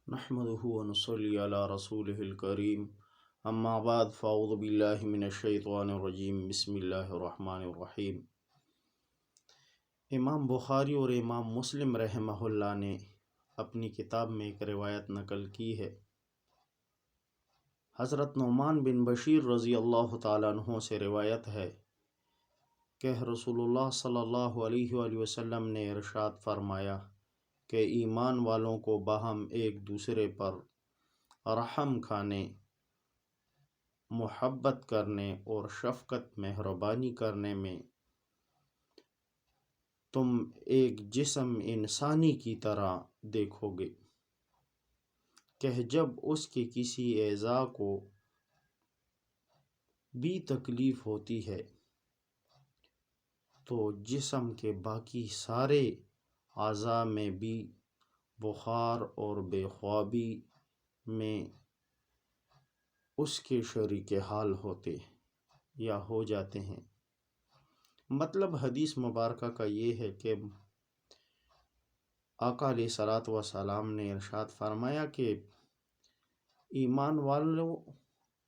نحمده ونصلي على رسوله الكريم اما بعد فاعوذ باللہ من الشیطان الرجیم بسم اللہ الرحمن الرحیم۔ امام بخاری اور امام مسلم رحمہ اللہ نے اپنی کتاب میں ایک روایت نقل کی ہے۔ حضرت نعمان بن بشیر رضی اللہ تعالیٰ عنہ سے روایت ہے کہ رسول اللہ صلی اللہ علیہ وآلہ وسلم نے ارشاد فرمایا کہ ایمان والوں کو باہم ایک دوسرے پر رحم کھانے، محبت کرنے اور شفقت مہربانی کرنے میں تم ایک جسم انسانی کی طرح دیکھو گے کہ جب اس کے کسی اعضاء کو بھی تکلیف ہوتی ہے تو جسم کے باقی سارے اعضاء میں بھی بخار اور بے خوابی میں اس کے شریک حال ہوتے یا ہو جاتے ہیں۔ مطلب حدیث مبارکہ کا یہ ہے کہ آقا علیہ الصلوۃ والسلام نے ارشاد فرمایا کہ ایمان والوں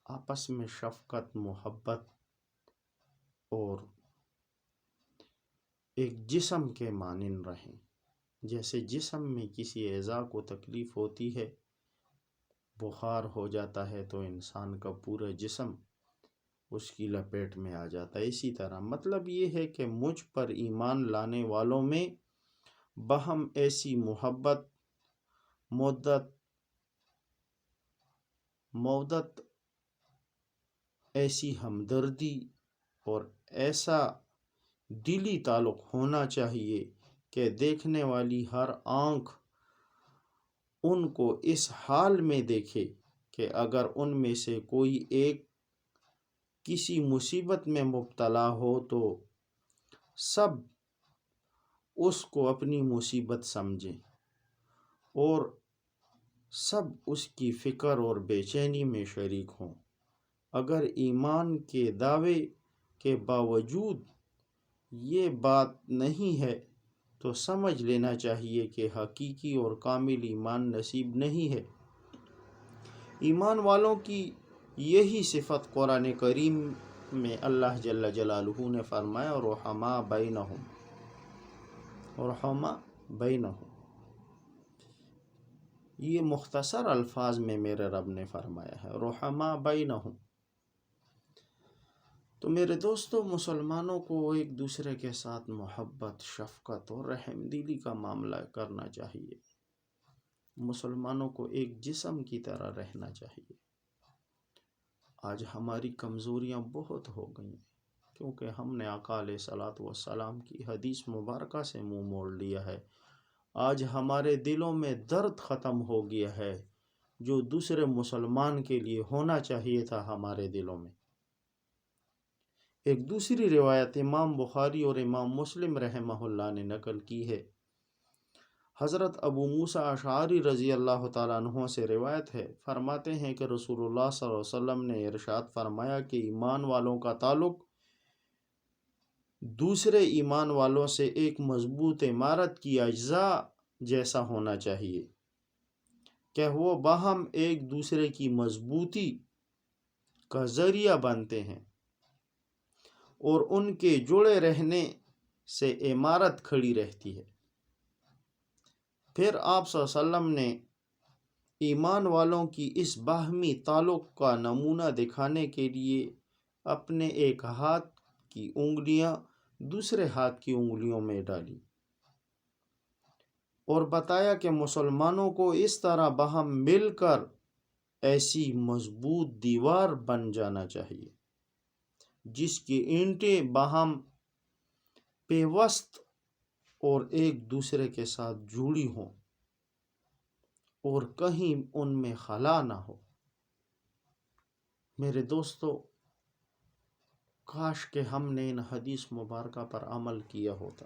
آپس میں شفقت، محبت اور ایک جسم کے مانند رہیں۔ جیسے جسم میں کسی اعضاء کو تکلیف ہوتی ہے، بخار ہو جاتا ہے تو انسان کا پورا جسم اس کی لپیٹ میں آ جاتا ہے، اسی طرح مطلب یہ ہے کہ مجھ پر ایمان لانے والوں میں باہم ایسی محبت، مودت، ایسی ہمدردی اور ایسا دلی تعلق ہونا چاہیے کہ دیکھنے والی ہر آنکھ ان کو اس حال میں دیکھے کہ اگر ان میں سے کوئی ایک کسی مصیبت میں مبتلا ہو تو سب اس کو اپنی مصیبت سمجھیں اور سب اس کی فکر اور بے چینی میں شریک ہوں۔ اگر ایمان کے دعوے کے باوجود یہ بات نہیں ہے تو سمجھ لینا چاہیے کہ حقیقی اور کامل ایمان نصیب نہیں ہے۔ ایمان والوں کی یہی صفت قرآن کریم میں اللہ جل جلالہ نے فرمایا رحماء بینہم۔ یہ مختصر الفاظ میں میرے رب نے فرمایا ہے رحماء بینہم۔ تو میرے دوستو، مسلمانوں کو ایک دوسرے کے ساتھ محبت، شفقت اور رحم دلی کا معاملہ کرنا چاہیے۔ مسلمانوں کو ایک جسم کی طرح رہنا چاہیے۔ آج ہماری کمزوریاں بہت ہو گئی ہیں کیونکہ ہم نے آقا علیہ الصلوۃ والسلام کی حدیث مبارکہ سے منہ موڑ لیا ہے۔ آج ہمارے دلوں میں درد ختم ہو گیا ہے جو دوسرے مسلمان کے لیے ہونا چاہیے تھا ہمارے دلوں میں۔ ایک دوسری روایت امام بخاری اور امام مسلم رحمہ اللہ نے نقل کی ہے۔ حضرت ابو موسیٰ اشعری رضی اللہ تعالیٰ عنہ سے روایت ہے، فرماتے ہیں کہ رسول اللہ صلی اللہ علیہ وسلم نے ارشاد فرمایا کہ ایمان والوں کا تعلق دوسرے ایمان والوں سے ایک مضبوط عمارت کی اجزاء جیسا ہونا چاہیے کہ وہ باہم ایک دوسرے کی مضبوطی کا ذریعہ بنتے ہیں اور ان کے جڑے رہنے سے عمارت کھڑی رہتی ہے۔ پھر آپ صلی اللہ علیہ وسلم نے ایمان والوں کی اس باہمی تعلق کا نمونہ دکھانے کے لیے اپنے ایک ہاتھ کی انگلیاں دوسرے ہاتھ کی انگلیوں میں ڈالی اور بتایا کہ مسلمانوں کو اس طرح باہم مل کر ایسی مضبوط دیوار بن جانا چاہیے جس کی اینٹیں باہم پیوست اور ایک دوسرے کے ساتھ جڑی ہوں اور کہیں ان میں خلا نہ ہو۔ میرے دوستو، کاش کہ ہم نے ان حدیث مبارکہ پر عمل کیا ہوتا۔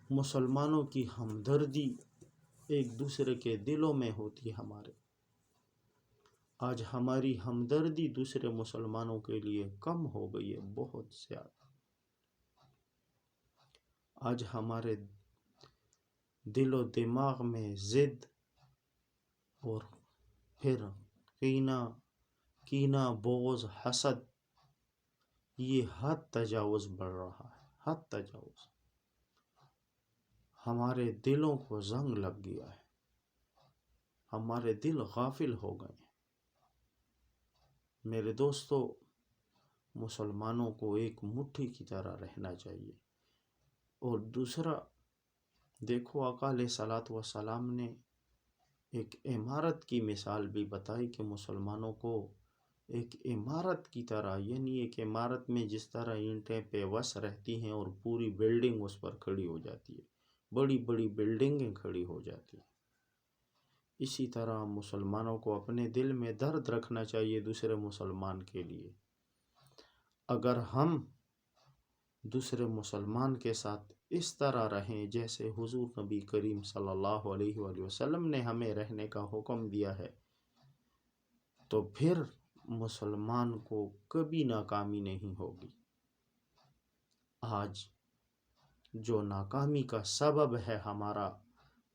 مسلمانوں کی ہمدردی ایک دوسرے کے دلوں میں ہوتی ہمارے۔ آج ہماری ہمدردی دوسرے مسلمانوں کے لیے کم ہو گئی ہے، بہت زیادہ۔ آج ہمارے دل و دماغ میں ضد اور پھر کینہ بغض حسد، یہ حد تجاوز بڑھ رہا ہے، حد تجاوز۔ ہمارے دلوں کو زنگ لگ گیا ہے، ہمارے دل غافل ہو گئے ہیں۔ میرے دوستو، مسلمانوں کو ایک مٹھی کی طرح رہنا چاہیے۔ اور دوسرا، دیکھو آقا علیہ الصلوۃ والسلام نے ایک عمارت کی مثال بھی بتائی کہ مسلمانوں کو ایک عمارت کی طرح، یعنی ایک عمارت میں جس طرح اینٹیں پیوست رہتی ہیں اور پوری بلڈنگ اس پر کھڑی ہو جاتی ہے، بڑی بڑی بلڈنگیں کھڑی ہو جاتی ہیں، اسی طرح مسلمانوں کو اپنے دل میں درد رکھنا چاہیے دوسرے مسلمان کے لیے۔ اگر ہم دوسرے مسلمان کے ساتھ اس طرح رہیں جیسے حضور نبی کریم صلی اللہ علیہ وآلہ وسلم نے ہمیں رہنے کا حکم دیا ہے، تو پھر مسلمان کو کبھی ناکامی نہیں ہوگی۔ آج جو ناکامی کا سبب ہے ہمارا،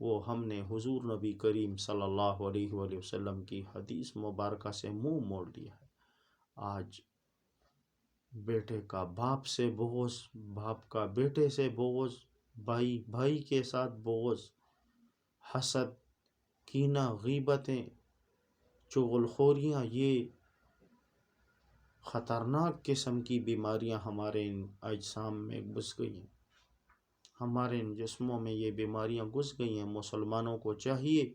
وہ ہم نے حضور نبی کریم صلی اللہ علیہ وآلہ وسلم کی حدیث مبارکہ سے منہ موڑ لیا ہے۔ آج بیٹے کا باپ سے بغض، باپ کا بیٹے سے بغض، بھائی کے ساتھ بغض، حسد، کینہ، غیبتیں، چغل خوریاں، یہ خطرناک قسم کی بیماریاں ہمارے ان اجسام میں گھس گئی ہیں، ہمارے ان جسموں میں یہ بیماریاں گھس گئی ہیں۔ مسلمانوں کو چاہیے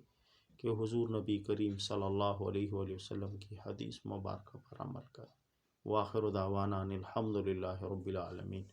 کہ حضور نبی کریم صلی اللہ علیہ وآلہ وسلم کی حدیث مبارکہ پر عمل کریں۔ وآخر دعوانا ان الحمد للہ رب العالمین۔